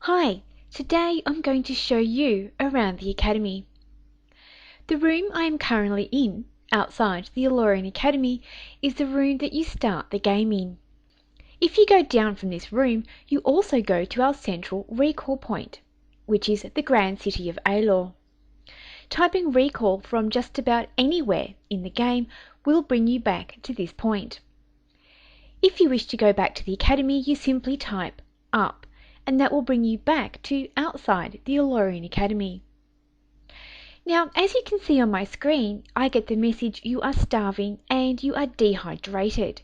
Hi, today I'm going to show you around the Academy. The room I am currently in, outside the Aardwolf Academy, is the room that you start the game in. If you go down from this room, you also go to our central recall point, which is the Grand City of Aardwolf. Typing recall from just about anywhere in the game will bring you back to this point. If you wish to go back to the Academy, you simply type up, and that will bring you back to outside the Aardwolf Academy. Now, as you can see on my screen, I get the message you are starving and you are dehydrated.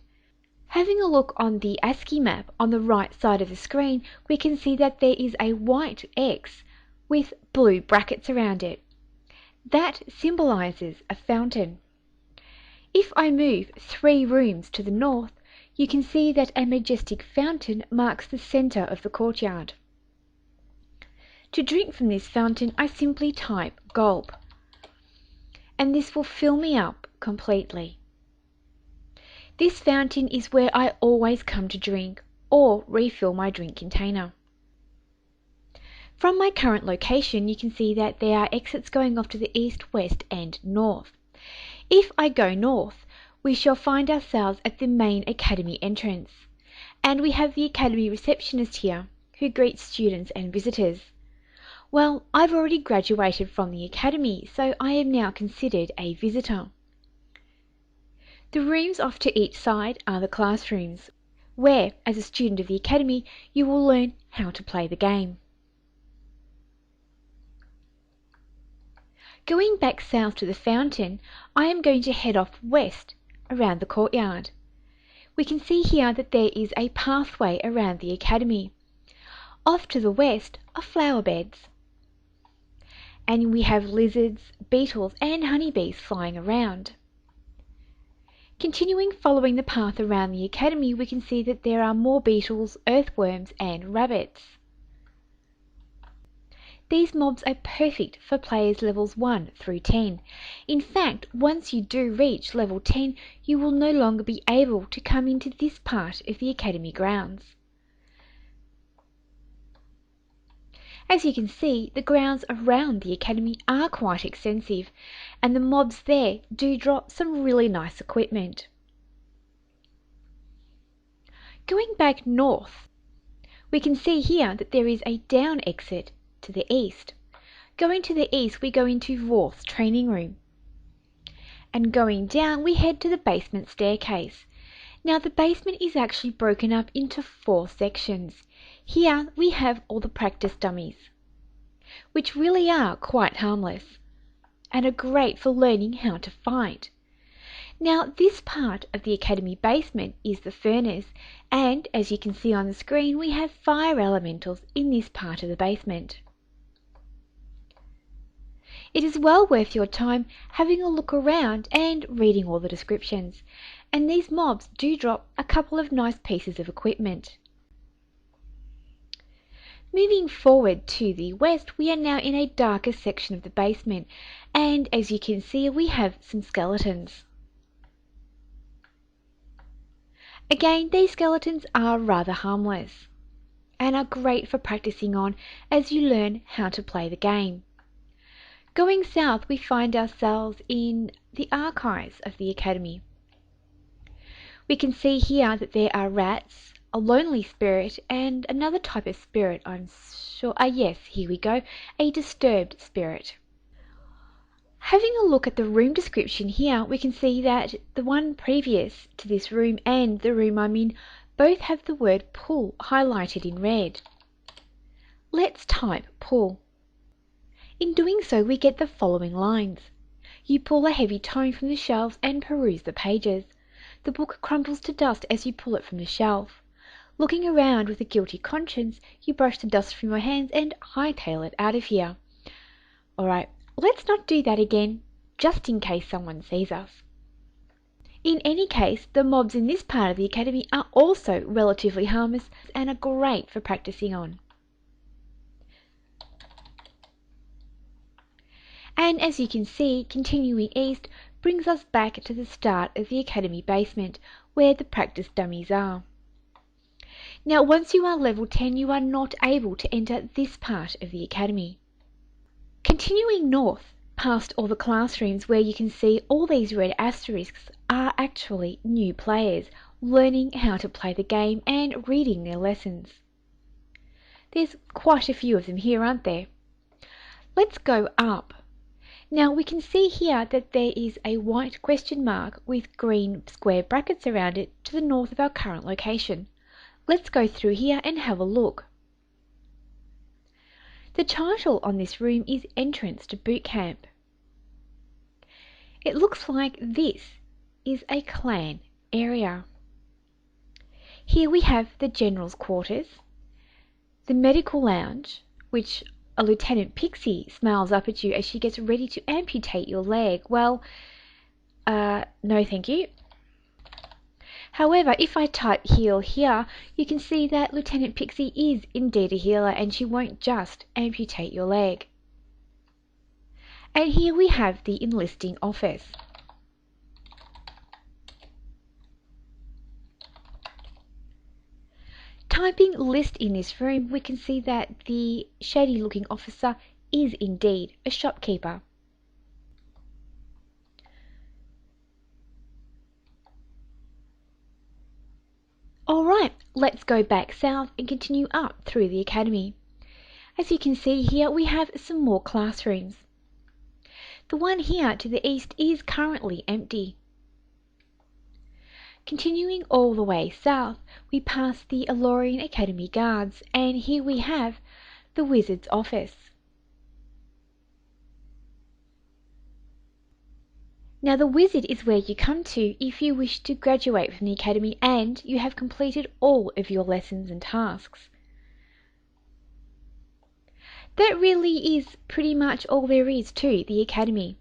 Having a look on the ASCII map on the right side of the screen, we can see that there is a white X with blue brackets around it. That symbolizes a fountain. If I move 3 rooms to the north, you can see that a majestic fountain marks the center of the courtyard. To drink from this fountain, I simply type gulp, and this will fill me up completely. This fountain is where I always come to drink or refill my drink container. From my current location, you can see that there are exits going off to the east, west, and north. If I go north, we shall find ourselves at the main Academy entrance, and we have the Academy receptionist here who greets students and visitors. Well, I've already graduated from the Academy, so I am now considered a visitor. The rooms off to each side are the classrooms, where, as a student of the Academy, you will learn how to play the game. Going back south to the fountain, I am going to head off west around the courtyard. We can see here that there is a pathway around the Academy. Off to the west are flower beds, and we have lizards, beetles, and honeybees flying around. Continuing following the path around the Academy, we can see that there are more beetles, earthworms, and rabbits. These mobs are perfect for players levels 1 through 10. In fact, once you do reach level 10, you will no longer be able to come into this part of the Academy grounds. As you can see, the grounds around the Academy are quite extensive, and the mobs there do drop some really nice equipment. Going back north, we can see here that there is a down exit to the east. Going to the east, we go into Vorth's training room, and going down, we head to the basement staircase. Now, the basement is actually broken up into 4 sections. Here we have all the practice dummies, which really are quite harmless and are great for learning how to fight. Now, this part of the Academy basement is the furnace, and as you can see on the screen, we have fire elementals in this part of the basement. It is well worth your time having a look around and reading all the descriptions, and these mobs do drop a couple of nice pieces of equipment. Moving forward to the west, we are now in a darker section of the basement, and as you can see, we have some skeletons. Again, these skeletons are rather harmless and are great for practicing on as you learn how to play the game. Going south, we find ourselves in the archives of the Academy. We can see here that there are rats, a lonely spirit, and another type of spirit, I'm sure, yes, here we go, a disturbed spirit. Having a look at the room description here, we can see that the one previous to this room and the room I'm in both have the word pull highlighted in red. Let's type pull. In doing so, we get the following lines. You pull a heavy tome from the shelves and peruse the pages. The book crumbles to dust as you pull it from the shelf. Looking around with a guilty conscience, you brush the dust from your hands and hightail it out of here. Alright, let's not do that again, just in case someone sees us. In any case, the mobs in this part of the Academy are also relatively harmless and are great for practicing on. And as you can see, continuing east brings us back to the start of the Academy basement, where the practice dummies are. Now once you are level 10 you are not able to enter this part of the academy. Continuing north past all the classrooms where you can see all these red asterisks are actually new players learning how to play the game and reading their lessons. There's quite a few of them here, aren't there? Let's go up. Now we can see here that there is a white question mark with green square brackets around it to the north of our current location. Let's go through here and have a look. The title on this room is Entrance to Boot Camp. It looks like this is a clan area. Here we have the General's Quarters, the Medical Lounge, which a Lieutenant Pixie smiles up at you as she gets ready to amputate your leg. Well, no thank you. However, if I type heal here, you can see that Lieutenant Pixie is indeed a healer and she won't just amputate your leg. And here we have the enlisting office. Typing list in this room, we can see that the shady looking officer is indeed a shopkeeper. Alright, let's go back south and continue up through the academy. As you can see here, we have some more classrooms. The one here to the east is currently empty. Continuing all the way south, we pass the Alorian Academy guards, and here we have the Wizard's office. Now the Wizard is where you come to if you wish to graduate from the Academy and you have completed all of your lessons and tasks. That really is pretty much all there is to the Academy.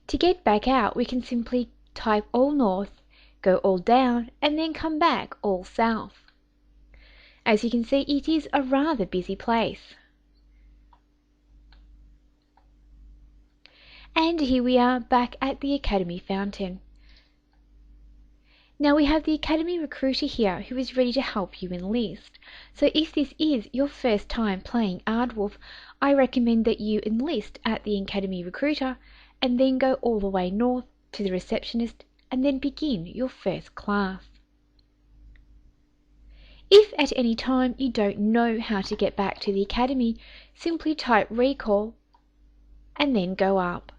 To get back out, we can simply type all north, go all down, and then come back all south. As you can see, it is a rather busy place. And here we are back at the Academy Fountain. Now we have the Academy Recruiter here who is ready to help you enlist. So if this is your first time playing Aardwolf, I recommend that you enlist at the Academy Recruiter and then go all the way north to the receptionist and then begin your first class. If at any time you don't know how to get back to the Academy, simply type recall and then go up.